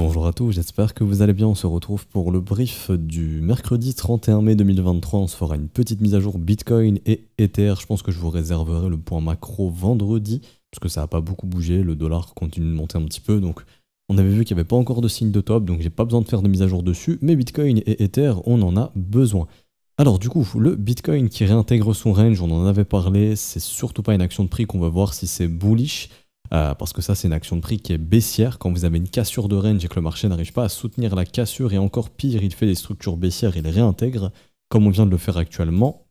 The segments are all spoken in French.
Bonjour à tous, j'espère que vous allez bien. On se retrouve pour le brief du mercredi 31 mai 2023. On se fera une petite mise à jour Bitcoin et Ether. Je pense que je vous réserverai le point macro vendredi, parce que ça n'a pas beaucoup bougé. Le dollar continue de monter un petit peu, donc on avait vu qu'il n'y avait pas encore de signe de top, donc j'ai pas besoin de faire de mise à jour dessus. Mais Bitcoin et Ether, on en a besoin. Alors du coup, le Bitcoin qui réintègre son range, on en avait parlé, c'est surtout pas une action de prix qu'on va voir si c'est bullish. Parce que ça, c'est une action de prix qui est baissière. Quand vous avez une cassure de range et que le marché n'arrive pas à soutenir la cassure, et encore pire, il fait des structures baissières, il réintègre, comme on vient de le faire actuellement,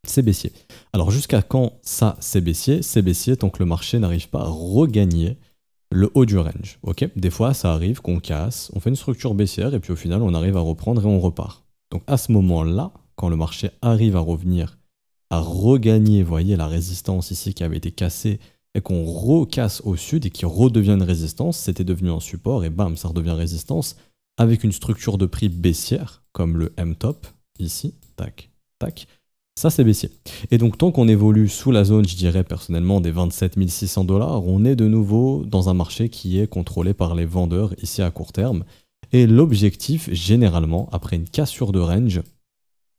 c'est baissier. Alors jusqu'à quand ça, c'est baissier tant que le marché n'arrive pas à regagner le haut du range. Okay, des fois, ça arrive qu'on casse, on fait une structure baissière, et puis au final, on arrive à reprendre et on repart. Donc à ce moment-là, quand le marché arrive à revenir, à regagner, vous voyez la résistance ici qui avait été cassée, et qu'on recasse au sud et qui redevient une résistance, c'était devenu un support et bam, ça redevient résistance avec une structure de prix baissière, comme le M-top, ici, tac, tac, ça c'est baissier. Et donc tant qu'on évolue sous la zone, je dirais personnellement, des 27 600 $, on est de nouveau dans un marché qui est contrôlé par les vendeurs ici à court terme. Et l'objectif, généralement, après une cassure de range,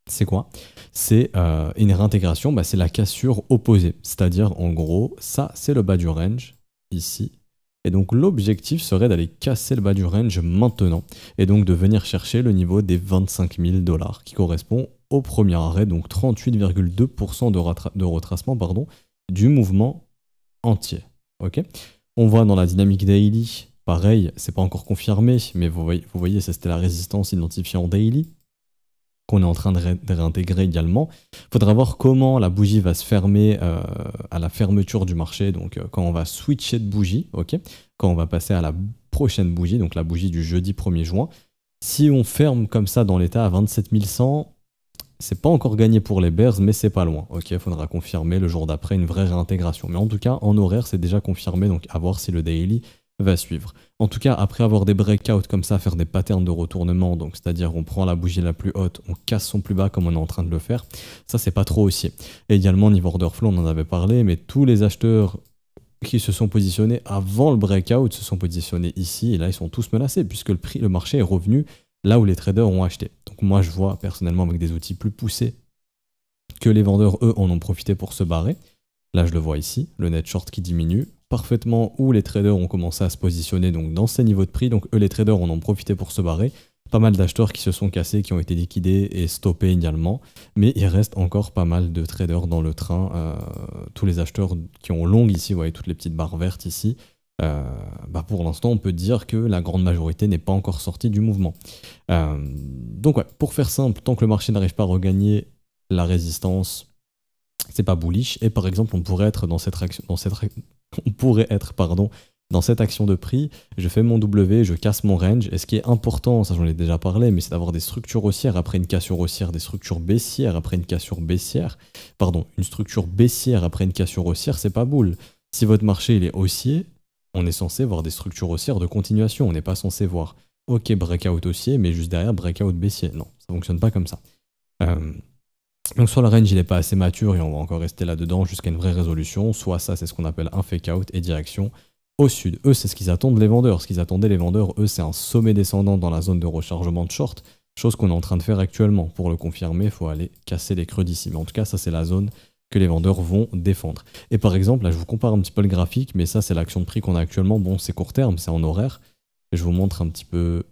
c'est quoi? C'est une réintégration, c'est la cassure opposée. C'est-à-dire, en gros, ça, c'est le bas du range, ici. Et donc, l'objectif serait d'aller casser le bas du range maintenant. Et donc, de venir chercher le niveau des 25 000 $, qui correspond au premier arrêt, donc 38,2% de retracement du mouvement entier. Okay, on voit dans la dynamique daily, pareil, c'est pas encore confirmé, mais vous voyez, ça c'était la résistance identifiée en daily, qu'on est en train de réintégrer également. Il faudra voir comment la bougie va se fermer à la fermeture du marché, donc quand on va switcher de bougie, okay, quand on va passer à la prochaine bougie, donc la bougie du jeudi 1er juin. Si on ferme comme ça dans l'état à 27 100, c'est pas encore gagné pour les bears, mais c'est pas loin. Ok, il faudra confirmer le jour d'après une vraie réintégration. Mais en tout cas, en horaire, c'est déjà confirmé, donc à voir si le daily va suivre. En tout cas, après avoir des breakouts comme ça, faire des patterns de retournement, donc c'est-à-dire on prend la bougie la plus haute, on casse son plus bas comme on est en train de le faire, ça c'est pas trop haussier. Et également, niveau order flow, on en avait parlé, mais tous les acheteurs qui se sont positionnés avant le breakout se sont positionnés ici, et là ils sont tous menacés, puisque le marché est revenu là où les traders ont acheté. Donc moi je vois personnellement avec des outils plus poussés que les vendeurs, eux, en ont profité pour se barrer. Là je le vois ici, le net short qui diminue parfaitement, où les traders ont commencé à se positionner donc dans ces niveaux de prix, donc eux les traders en ont profité pour se barrer. Pas mal d'acheteurs qui se sont cassés, qui ont été liquidés et stoppés également, mais il reste encore pas mal de traders dans le train. Tous les acheteurs qui ont long ici, vous voyez toutes les petites barres vertes ici, pour l'instant on peut dire que la grande majorité n'est pas encore sortie du mouvement. Donc ouais, pour faire simple, tant que le marché n'arrive pas à regagner la résistance, c'est pas bullish, et par exemple on pourrait être dans cette action de prix, je fais mon W, je casse mon range, et ce qui est important, ça j'en ai déjà parlé, mais c'est d'avoir des structures haussières après une cassure haussière, des structures baissières après une cassure baissière, une structure baissière après une cassure haussière, c'est pas bull. Si votre marché il est haussier, on est censé voir des structures haussières de continuation, on n'est pas censé voir ok breakout haussier, mais juste derrière breakout baissier. Non, ça fonctionne pas comme ça. Donc soit le range il n'est pas assez mature et on va encore rester là-dedans jusqu'à une vraie résolution, soit ça c'est ce qu'on appelle un fake out et direction au sud. Eux c'est ce qu'ils attendent les vendeurs. Ce qu'ils attendaient les vendeurs, eux c'est un sommet descendant dans la zone de rechargement de short, chose qu'on est en train de faire actuellement. Pour le confirmer, il faut aller casser les creux d'ici. Mais en tout cas ça c'est la zone que les vendeurs vont défendre. Et par exemple, là je vous compare un petit peu le graphique, mais ça c'est l'action de prix qu'on a actuellement. Bon, c'est court terme, c'est en horaire. Et je vous montre un petit peu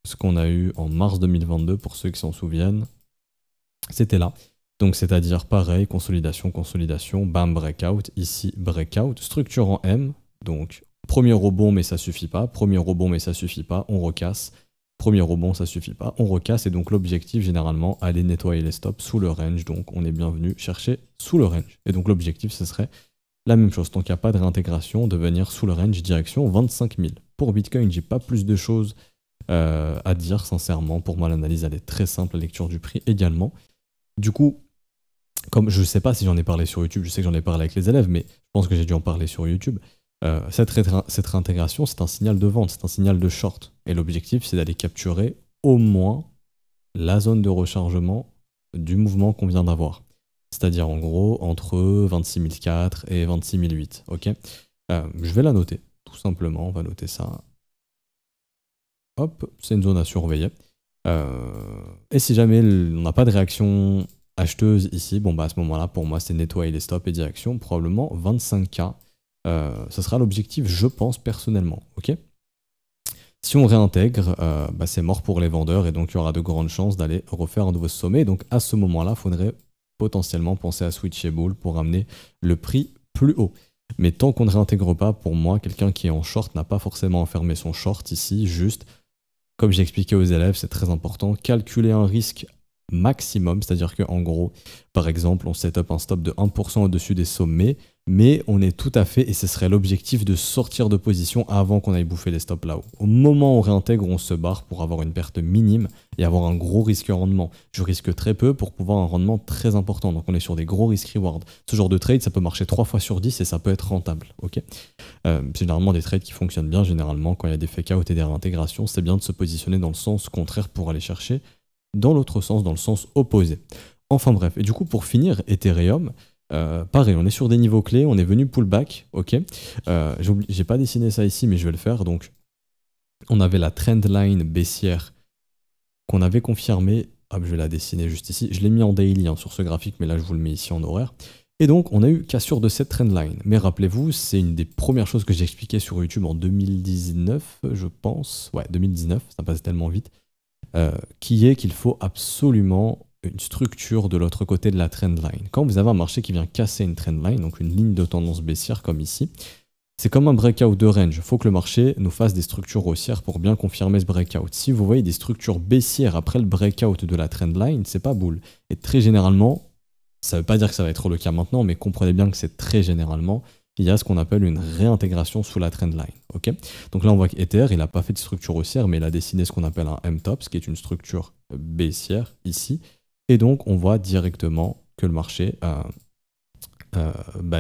ce qu'on a eu en mars 2022 pour ceux qui s'en souviennent. C'était là. Donc c'est-à-dire pareil, consolidation, consolidation, bam, breakout, ici breakout, structure en M. Donc premier rebond mais ça suffit pas, premier rebond mais ça suffit pas, on recasse. Premier rebond, ça suffit pas, on recasse, et donc l'objectif généralement, aller nettoyer les stops sous le range, donc on est bienvenu chercher sous le range. Et donc l'objectif, ce serait la même chose, tant qu'il n'y a pas de réintégration, de venir sous le range, direction 25 000. Pour Bitcoin, j'ai pas plus de choses à dire, sincèrement. Pour moi, l'analyse, elle est très simple, la lecture du prix également. Du coup, comme je sais pas si j'en ai parlé sur YouTube, je sais que j'en ai parlé avec les élèves, mais je pense que j'ai dû en parler sur YouTube. Cette réintégration, c'est un signal de vente, c'est un signal de short. Et l'objectif, c'est d'aller capturer au moins la zone de rechargement du mouvement qu'on vient d'avoir. C'est-à-dire en gros entre 26 004 et 26 008. Okay, je vais la noter, tout simplement, on va noter ça. hop, c'est une zone à surveiller. Et si jamais on n'a pas de réaction acheteuse ici, bon bah à ce moment-là, pour moi, c'est nettoyer les stops et direction, probablement 25K. Ce sera l'objectif, je pense, personnellement. Ok. Si on réintègre, bah c'est mort pour les vendeurs et donc il y aura de grandes chances d'aller refaire un nouveau sommet. Donc à ce moment-là, il faudrait potentiellement penser à switcher bull pour amener le prix plus haut. Mais tant qu'on ne réintègre pas, pour moi, quelqu'un qui est en short n'a pas forcément enfermé son short ici, juste, comme j'ai expliqué aux élèves, c'est très important, calculer un risque maximum, c'est-à-dire qu'en gros, par exemple, on set up un stop de 1% au-dessus des sommets, mais on est tout à fait, et ce serait l'objectif, de sortir de position avant qu'on aille bouffer les stops là-haut. Au moment où on réintègre, on se barre pour avoir une perte minime et avoir un gros risque rendement. Je risque très peu pour pouvoir un rendement très important, donc on est sur des gros risques reward. Ce genre de trade, ça peut marcher 3 fois sur 10 et ça peut être rentable. Ok. C'est généralement des trades qui fonctionnent bien, généralement quand il y a des fake out et des réintégrations, c'est bien de se positionner dans le sens contraire pour aller chercher dans l'autre sens, dans le sens opposé. Enfin bref, et du coup pour finir, Ethereum, pareil, on est sur des niveaux clés, on est venu pullback, ok. J'ai pas dessiné ça ici, mais je vais le faire. Donc, on avait la trendline baissière qu'on avait confirmée. Ah, je vais la dessiner juste ici. Je l'ai mis en daily sur ce graphique, mais là je vous le mets ici en horaire. Et donc, on a eu cassure de cette trendline. Mais rappelez-vous, c'est une des premières choses que j'ai expliquées sur YouTube en 2019, je pense. Ouais, 2019, ça passe tellement vite. Qui est qu'il faut absolument une structure de l'autre côté de la trendline. Quand vous avez un marché qui vient casser une trendline, donc une ligne de tendance baissière comme ici, c'est comme un breakout de range. Il faut que le marché nous fasse des structures haussières pour bien confirmer ce breakout. Si vous voyez des structures baissières après le breakout de la trendline, c'est pas bull. Et très généralement, ça ne veut pas dire que ça va être le cas maintenant, mais comprenez bien que c'est très généralement, il y a ce qu'on appelle une réintégration sous la trendline. Okay, donc là, on voit qu'Ether, il n'a pas fait de structure haussière, mais il a dessiné ce qu'on appelle un M-top, qui est une structure baissière ici. Et donc, on voit directement que le marché,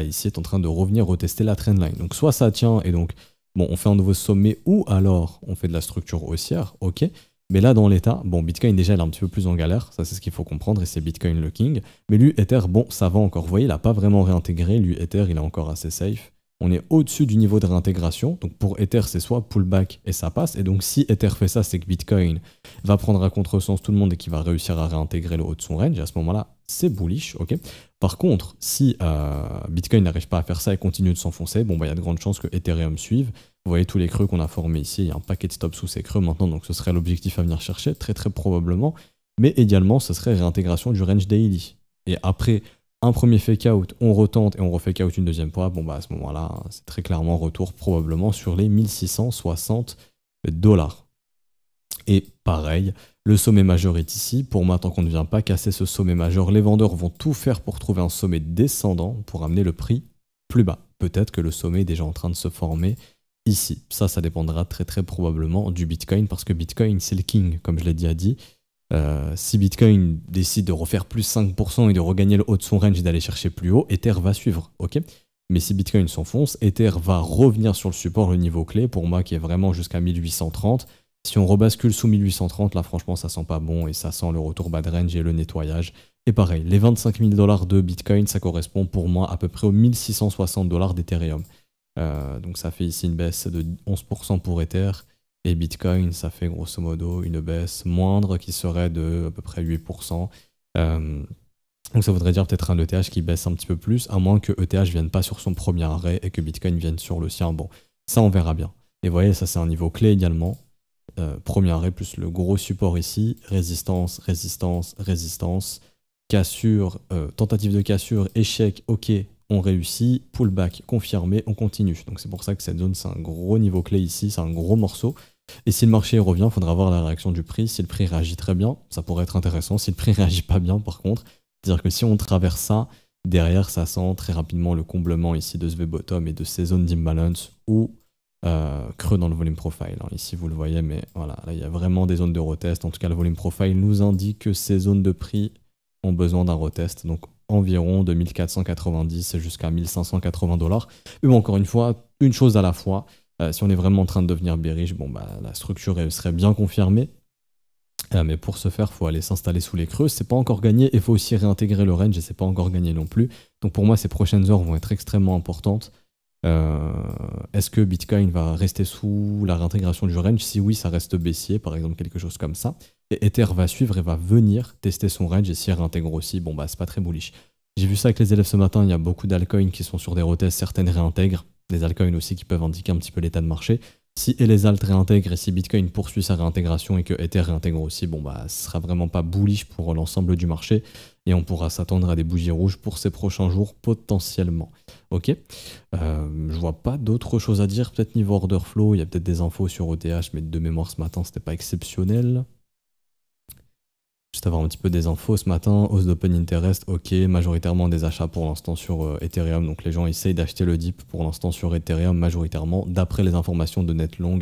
ici, est en train de revenir retester la trendline. Donc, soit ça tient, et donc, bon, on fait un nouveau sommet, ou alors on fait de la structure haussière, ok. Mais là, dans l'état, bon, Bitcoin, déjà, il est un petit peu plus en galère, ça, c'est ce qu'il faut comprendre, et c'est Bitcoin le king. Mais lui, Ether, bon, ça va encore. Vous voyez, il n'a pas vraiment réintégré. Lui, Ether, il est encore assez safe. On est au-dessus du niveau de réintégration. Donc, pour Ether, c'est soit pullback et ça passe. Et donc, si Ether fait ça, c'est que Bitcoin va prendre à contresens tout le monde et qu'il va réussir à réintégrer le haut de son range. Et à ce moment-là, c'est bullish, ok. Par contre, si Bitcoin n'arrive pas à faire ça et continue de s'enfoncer, bon, il y a de grandes chances que Ethereum suive. Vous voyez tous les creux qu'on a formés ici, il y a un paquet de stops sous ces creux maintenant, donc ce serait l'objectif à venir chercher, très très probablement. Mais également, ce serait réintégration du range daily. Et après un premier fake out, on retente et on refake out une deuxième fois, bon à ce moment-là, c'est très clairement retour probablement sur les 1660 $. Et pareil, le sommet majeur est ici. Pour moi, tant qu'on ne vient pas casser ce sommet majeur, les vendeurs vont tout faire pour trouver un sommet descendant pour amener le prix plus bas. Peut-être que le sommet est déjà en train de se former ici. Ça dépendra très très probablement du Bitcoin parce que Bitcoin, c'est le king, comme je l'ai déjà dit. Si Bitcoin décide de refaire plus 5% et de regagner le haut de son range et d'aller chercher plus haut, Ether va suivre, ok. Mais si Bitcoin s'enfonce, Ether va revenir sur le support, le niveau clé, pour moi qui est vraiment jusqu'à 1830. Si on rebascule sous 1830, là franchement ça sent pas bon et ça sent le retour bas de range et le nettoyage. Et pareil, les 25 000 $ de Bitcoin, ça correspond pour moi à peu près aux 1660 $ d'Ethereum. Donc ça fait ici une baisse de 11% pour Ether. Et Bitcoin, ça fait grosso modo une baisse moindre qui serait de à peu près 8%. Donc ça voudrait dire peut-être un ETH qui baisse un petit peu plus, à moins que ETH vienne pas sur son premier arrêt et que Bitcoin vienne sur le sien. Bon, ça on verra bien. Et vous voyez, ça c'est un niveau clé également. Premier arrêt plus le gros support ici, résistance, résistance, résistance, cassure, tentative de cassure, échec, ok, on réussit, pullback confirmé, on continue. Donc c'est pour ça que cette zone c'est un gros niveau clé ici, c'est un gros morceau. Et si le marché revient, il faudra voir la réaction du prix. Si le prix réagit très bien, ça pourrait être intéressant. Si le prix réagit pas bien par contre, c'est-à-dire que si on traverse ça, derrière ça sent très rapidement le comblement ici de ce V-bottom et de ces zones d'imbalance ou creux dans le volume profile. Ici vous le voyez, mais voilà, là il y a vraiment des zones de retest. En tout cas le volume profile nous indique que ces zones de prix ont besoin d'un retest, donc environ de 1490 jusqu'à 1580 $. Mais bon, encore une fois, une chose à la fois. Si on est vraiment en train de devenir bearish, bon, la structure serait bien confirmée. Mais pour ce faire, il faut aller s'installer sous les creux. C'est pas encore gagné et il faut aussi réintégrer le range et c'est pas encore gagné non plus. Donc pour moi, ces prochaines heures vont être extrêmement importantes. Est-ce que Bitcoin va rester sous la réintégration du range? Si oui, ça reste baissier, par exemple, quelque chose comme ça. Et Ether va suivre et va venir tester son range, et s'il réintègre aussi, bon bah c'est pas très bullish. J'ai vu ça avec les élèves ce matin, il y a beaucoup d'altcoins qui sont sur des retests, certaines réintègrent, des altcoins aussi qui peuvent indiquer un petit peu l'état de marché. Si et les alt réintègrent et si Bitcoin poursuit sa réintégration et que Ether réintègre aussi, bon bah ce sera vraiment pas bullish pour l'ensemble du marché et on pourra s'attendre à des bougies rouges pour ces prochains jours potentiellement. Ok, je vois pas d'autres choses à dire, peut-être niveau order flow, il y a peut-être des infos sur ETH, mais de mémoire ce matin c'était pas exceptionnel. Juste avoir un petit peu des infos ce matin, hausse d'open interest, ok, majoritairement des achats pour l'instant sur Ethereum, donc les gens essayent d'acheter le dip pour l'instant sur Ethereum majoritairement, d'après les informations de Netlong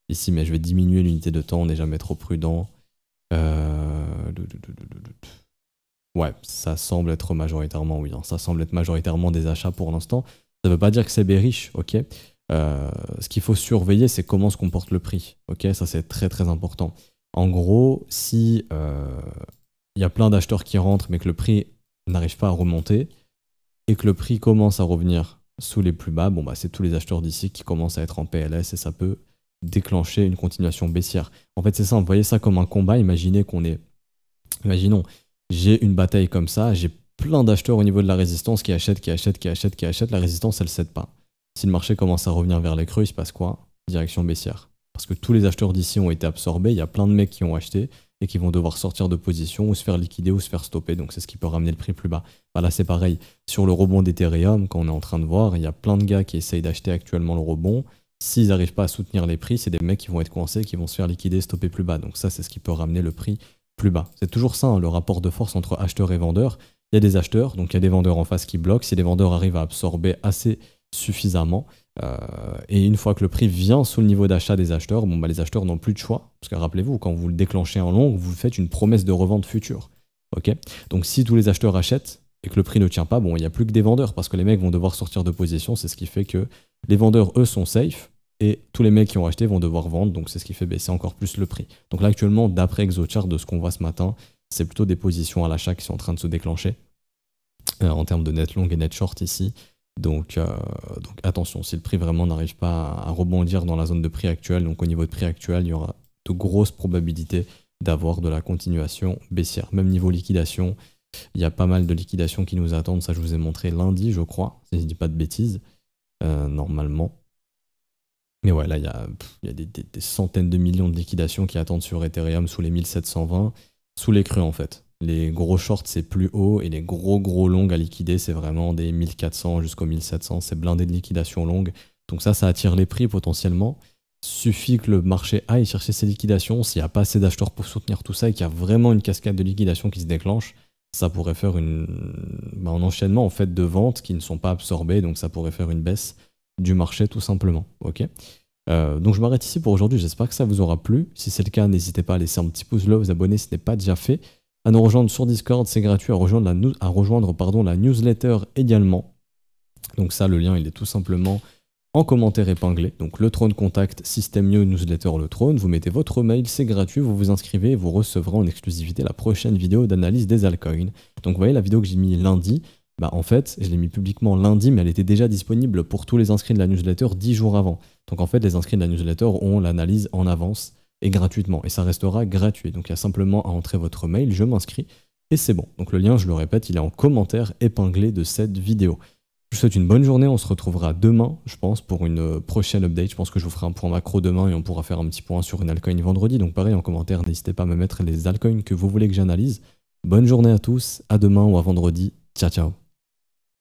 ici, mais je vais diminuer l'unité de temps, on n'est jamais trop prudent. Ouais, ça semble être majoritairement, oui, hein, ça semble être majoritairement des achats pour l'instant. Ça veut pas dire que c'est bearish, ok. Ce qu'il faut surveiller, c'est comment se comporte le prix, ok, ça c'est très très important. En gros, si y a plein d'acheteurs qui rentrent mais que le prix n'arrive pas à remonter et que le prix commence à revenir sous les plus bas, bon bah c'est tous les acheteurs d'ici qui commencent à être en PLS et ça peut déclencher une continuation baissière. En fait c'est ça, vous voyez ça comme un combat, imaginons, j'ai une bataille comme ça, j'ai plein d'acheteurs au niveau de la résistance qui achètent, la résistance elle cède pas. Si le marché commence à revenir vers les creux, il se passe quoi? Direction baissière. Parce que tous les acheteurs d'ici ont été absorbés, il y a plein de mecs qui ont acheté et qui vont devoir sortir de position ou se faire liquider ou se faire stopper, donc c'est ce qui peut ramener le prix plus bas. Bah là c'est pareil, sur le rebond d'Ethereum, quand on est en train de voir, il y a plein de gars qui essayent d'acheter actuellement le rebond. S'ils n'arrivent pas à soutenir les prix, c'est des mecs qui vont être coincés, qui vont se faire liquider, stopper plus bas. Donc ça c'est ce qui peut ramener le prix plus bas. C'est toujours ça, hein, le rapport de force entre acheteurs et vendeurs. Il y a des acheteurs, donc il y a des vendeurs en face qui bloquent. Si les vendeurs arrivent à absorber assez suffisamment, et une fois que le prix vient sous le niveau d'achat des acheteurs, bon, bah, les acheteurs n'ont plus de choix. Parce que rappelez-vous, quand vous le déclenchez en long, vous faites une promesse de revente future. Okay, donc si tous les acheteurs achètent et que le prix ne tient pas, bon, il n'y a plus que des vendeurs parce que les mecs vont devoir sortir de position. C'est ce qui fait que les vendeurs, eux, sont safe et tous les mecs qui ont acheté vont devoir vendre. Donc c'est ce qui fait baisser encore plus le prix. Donc là, actuellement, d'après ExoChart, de ce qu'on voit ce matin, c'est plutôt des positions à l'achat qui sont en train de se déclencher en termes de net long et net short ici. Donc attention, si le prix vraiment n'arrive pas à rebondir dans la zone de prix actuelle, donc au niveau de prix actuel, il y aura de grosses probabilités d'avoir de la continuation baissière. Même niveau liquidation, il y a pas mal de liquidations qui nous attendent, ça je vous ai montré lundi je crois, si je ne dis pas de bêtises, normalement. Mais ouais, là il y a des centaines de millions de liquidations qui attendent sur Ethereum sous les 1720, sous les creux en fait. Les gros shorts c'est plus haut et les gros longs à liquider c'est vraiment des 1400 jusqu'aux 1700, c'est blindé de liquidation longue. Donc ça attire les prix potentiellement. Suffit que le marché aille chercher ces liquidations, s'il n'y a pas assez d'acheteurs pour soutenir tout ça et qu'il y a vraiment une cascade de liquidation qui se déclenche, ça pourrait faire un enchaînement en fait de ventes qui ne sont pas absorbées, donc ça pourrait faire une baisse du marché tout simplement. Ok. Donc je m'arrête ici pour aujourd'hui, j'espère que ça vous aura plu. Si c'est le cas, n'hésitez pas à laisser un petit pouce bleu, vous abonner si ce n'est pas déjà fait, à nous rejoindre sur Discord, c'est gratuit, à rejoindre la newsletter également. Donc ça, le lien, il est tout simplement en commentaire épinglé. Donc le Trône Contact, Système New Newsletter Le Trône, vous mettez votre mail, c'est gratuit, vous vous inscrivez et vous recevrez en exclusivité la prochaine vidéo d'analyse des altcoins. Donc vous voyez la vidéo que j'ai mis lundi, bah en fait, je l'ai mis publiquement lundi, mais elle était déjà disponible pour tous les inscrits de la newsletter 10 jours avant. Donc en fait, les inscrits de la newsletter ont l'analyse en avance et gratuitement, et ça restera gratuit. Donc il y a simplement à entrer votre mail, je m'inscris, et c'est bon. Donc le lien, je le répète, il est en commentaire épinglé de cette vidéo. Je vous souhaite une bonne journée, on se retrouvera demain, je pense, pour une prochaine update. Je pense que je vous ferai un point macro demain et on pourra faire un petit point sur une altcoin vendredi. Donc pareil, en commentaire, n'hésitez pas à me mettre les altcoins que vous voulez que j'analyse. Bonne journée à tous, à demain ou à vendredi. Ciao, ciao.